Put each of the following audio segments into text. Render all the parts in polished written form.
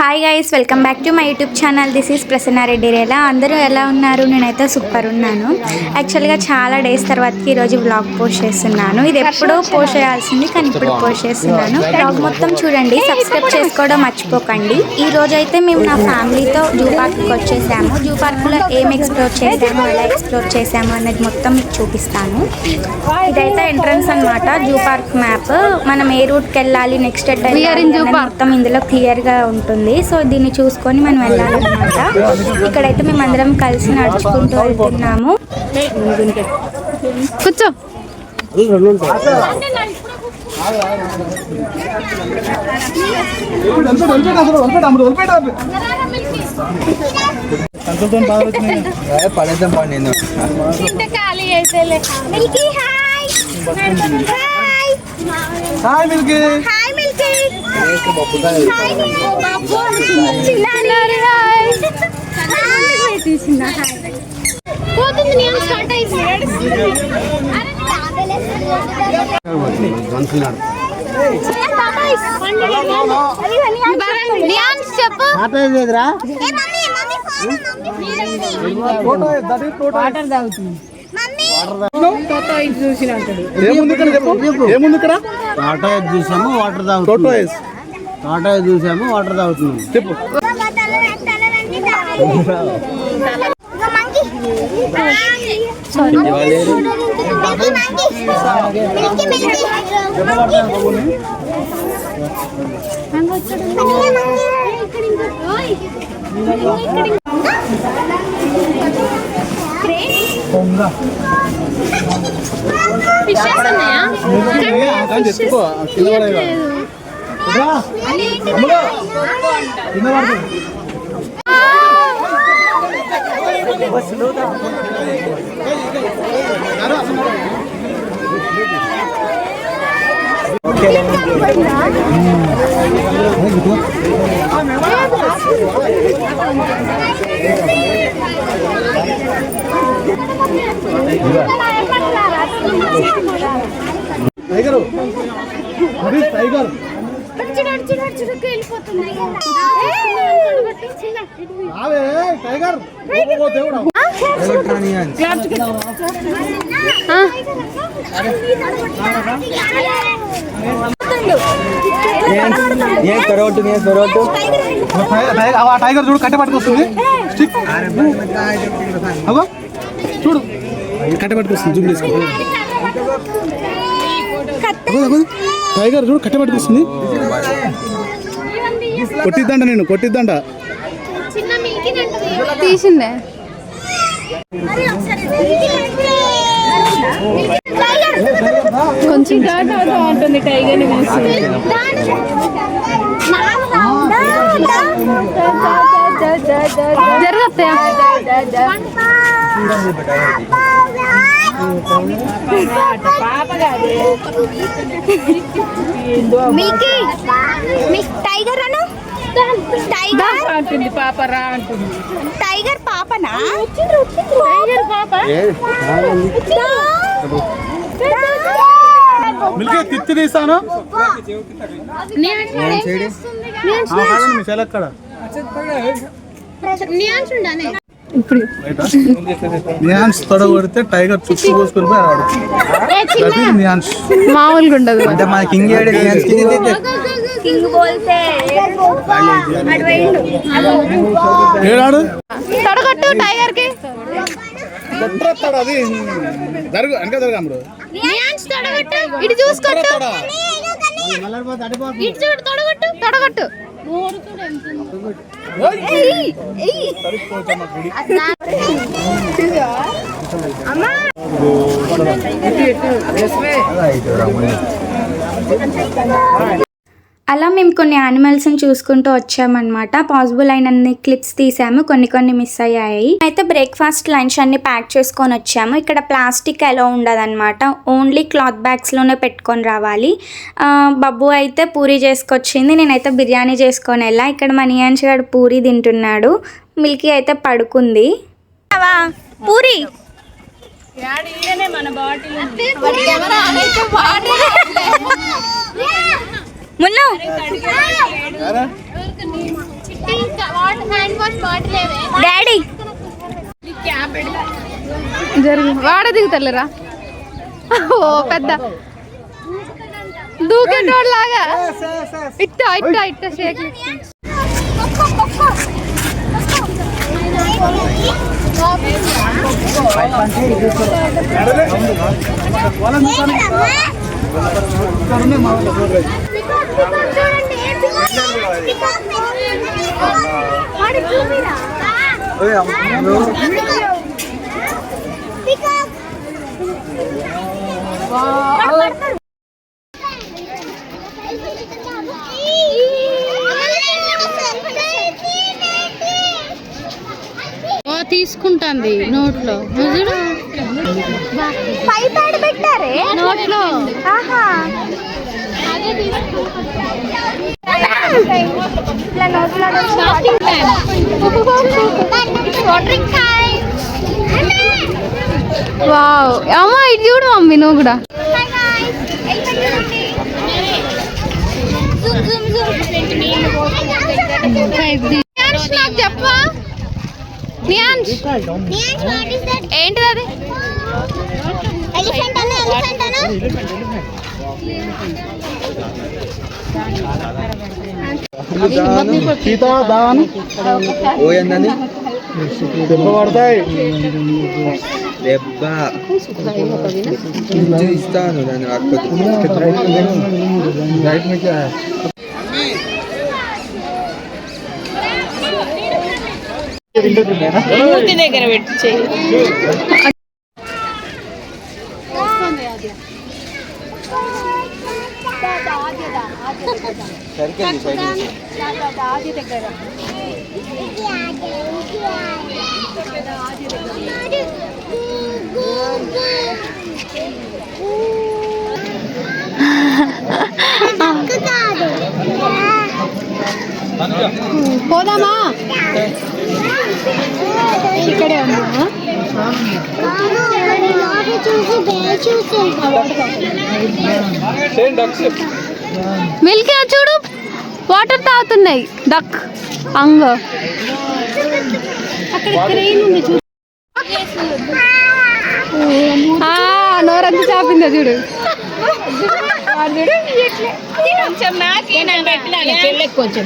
Hi guys, welcome back to my YouTube channel. This is Prasanna Reddy Rela. అందరూ ఎలా ఉన్నారు? నేనైతే సూపర్ ఉన్నాను. యాక్చువల్గా చాలా డేస్ తర్వాతకి ఈరోజు వ్లాగ్ పోస్ట్ చేస్తున్నాను. ఇది ఎప్పుడూ పోస్ట్ చేయాల్సింది, కానీ ఇప్పుడు పోస్ట్ చేస్తున్నాను. వ్లాగ్ మొత్తం చూడండి, సబ్స్క్రైబ్ చేసుకోవడం మర్చిపోకండి. ఈ రోజు అయితే మేము నా ఫ్యామిలీతో జూ పార్క్కి వచ్చేసాము. జూ పార్క్లో ఏం ఎక్స్ప్లోర్ చేసాము, ఎలా ఎక్స్ప్లోర్ చేసాము అనేది మొత్తం మీకు చూపిస్తాను. ఇదైతే ఎంట్రన్స్ అనమాట, జూ పార్క్ మ్యాప్. మనం ఏ రూట్కి వెళ్ళాలి, నెక్స్ట్ మొత్తం ఇందులో క్లియర్గా ఉంటుంది. సో దీన్ని చూసుకొని మనం వెళ్ళాలన్నమాట. ఇక్కడైతే మేము అందరం కలిసి నడుచుకుంటూ వెళ్తున్నాము. కూర్చో. Hi Milky. Hi Milky. ఏముంది ఇక్కడ? టాటా చూసాము, వాటర్ తాగుతున్నాం. టాటా చూసాము, వాటర్ తాగుతున్నాం. చెప్పు. టైగర్ టైగర్ టైగర్ టైగర్ చూడు, కట్టె పట్టుకొస్తుంది. చూడు, కట్టె పట్టుకొస్తుంది. జూమ్ చేసుకో. టైగర్ చూడు, కట్టె పట్టుకొస్తుంది. కొట్టిద్దంట, నేను కొట్టిద్దంట. తీసిందే. కొంచెం ఉంటుంది టైగర్ ని జరుగుతాయా? టైగర్ అను టైగర్ అంటుంది. పాప రా అంటుంది. టైగర్ పాపనా? టైగర్ పాప. మిల్కీ తిత్తి తీస్తాను. తొడగొడితే టైగర్ చుట్టూ పోసుకొని మామూలుగా ఉండదు. అంటే మన కింగ్ ఏడాడు తొడగొట్టు టైగర్ కి. అది జరుగు వెనక జరగమ్ముడు. ఇటు చూసుకొట్టు. ఇటు చూడు, తొడగొట్టు తొడగొట్టు. అలా మేము కొన్ని యానిమల్స్ని చూసుకుంటూ వచ్చామన్నమాట. పాసిబుల్ అయినన్ని క్లిప్స్ తీసాము, కొన్ని మిస్ అయ్యాయి. అయితే బ్రేక్ఫాస్ట్ లంచ్ అన్ని ప్యాక్ చేసుకొని వచ్చాము. ఇక్కడ ప్లాస్టిక్ ఎలా ఉండదన్నమాట, ఓన్లీ క్లాత్ బ్యాగ్స్లోనే పెట్టుకొని రావాలి. బబ్బు అయితే పూరి చేసుకొచ్చింది, నేనైతే బిర్యానీ చేసుకొని వెళ్ళా. ఇక్కడ మా నియాన్స్ గారు పూరి తింటున్నాడు, మిల్కీ అయితే పడుకుంది. పూరి మున్ను డాడీ జరిగి వాడ దిగుతలేరా ఓ పెద్ద దూకేటోళ్ళలాగా ఇట్ట ఇట్ట ఇట్ట షేక్ తీసుకుంటుంది నోట్లో పెట్టారే నోట్లో ఇట్లా నోట్లో వావ్ అమ్మ ఇది చూడు మమ్మీ నువ్వు కూడా నాకు చెప్పవా ఏంటిది అది దెబ్బ పడతాయి దెబ్బ ఇస్తాను దాన్ని మూతి దగ్గర పెట్టి చెయ్యి పోదామా ఇక్కడే ఉందా మిల్కీ చూడు వాటర్ తాగుతున్నాయి డక్ అంగ నోరంతా చాపిందా చూడు కొంచెం నాకే నేను పెట్టినాను చెల్లెకి కొంచెం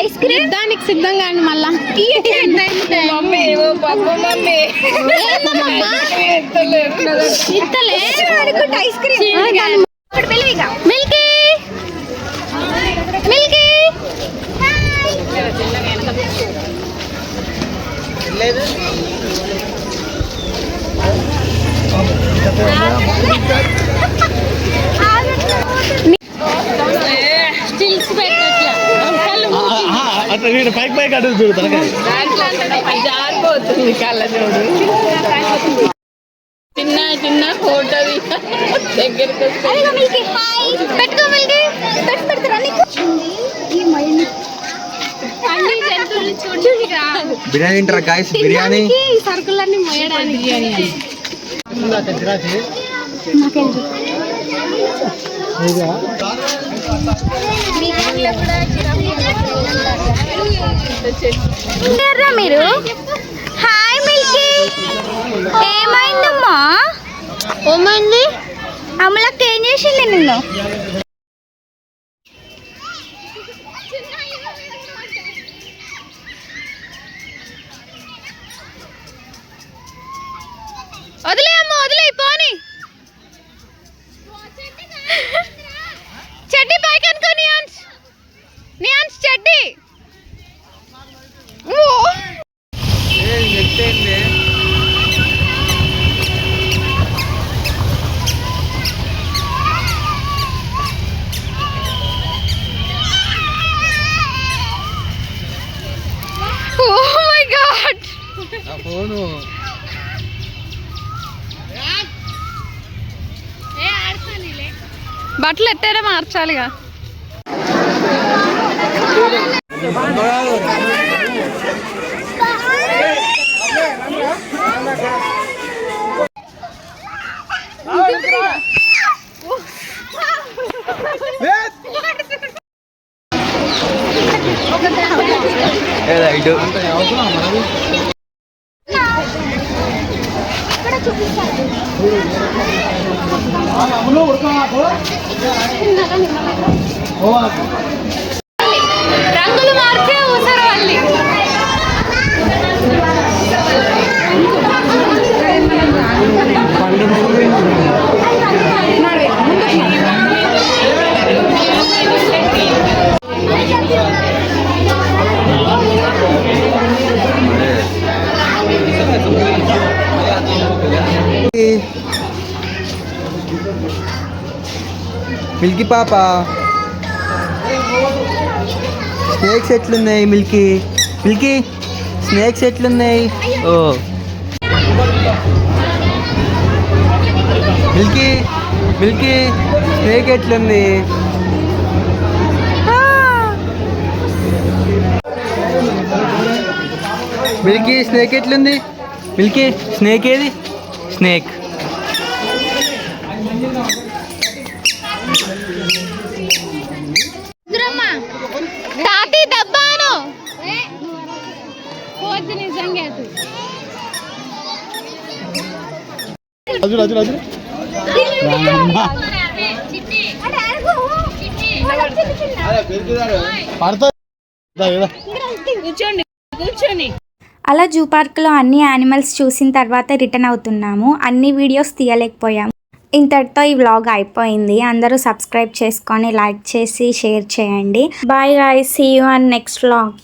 ఐస్ క్రీమ్ దానికి సిద్ధంగా అండి మళ్ళా ice cream milky milky stills పెట్టట్లా అట్లా వీడు పైకి పైకి అడుగు చూడు తనకాయ జారిపోతుంది కళ్ళ చూడు చిన్న చిన్న ఫోటో దగ్గరికి పెట్టుకో మిల్కీ అన్ని జంతువులు చూడడానికి రాదు బిర్యానీ తింటారా గాయస్ బిర్యానీ సరుకులన్నీ మోయడానికి మీరు హాయ్ మిల్కీ ఏమైందమ్మా ఏమైంది అమలక్క ఏం చేసింది నిన్ను వదిలే అమ్మ వదిలే పోని చెడ్డి పైకి అనుకో నియాన్స్ చెడ్డి ఓ మై గాడ్ ఫోను బట్టలు ఎట్టేరే మార్చాలిగా ఇటు రంగులు మార్చే ఊసరవల్లి. మిల్కీ పాప స్నేక్స్ ఎట్లున్నాయి మిల్కీ మిల్కీ స్నేక్స్ ఎట్లున్నాయి ఓ మిల్కీ మిల్కీ స్నేక్ ఎట్లుంది మిల్కీ స్నేక్ ఎట్లుంది మిల్కీ స్నేక్ ఏది స్నేక్ తాతి దబ్బాను పోద్దు నిజంగా కూర్చోండి కూర్చోండి. అలా జూ పార్క్లో అన్ని యానిమల్స్ చూసిన తర్వాత రిటర్న్ అవుతున్నాము. అన్ని వీడియోస్ తీయలేకపోయాము. ఇంతటితో ఈ వ్లాగ్ అయిపోయింది. అందరూ సబ్స్క్రైబ్ చేసుకొని లైక్ చేసి షేర్ చేయండి. Bye guys, see you on next vlog.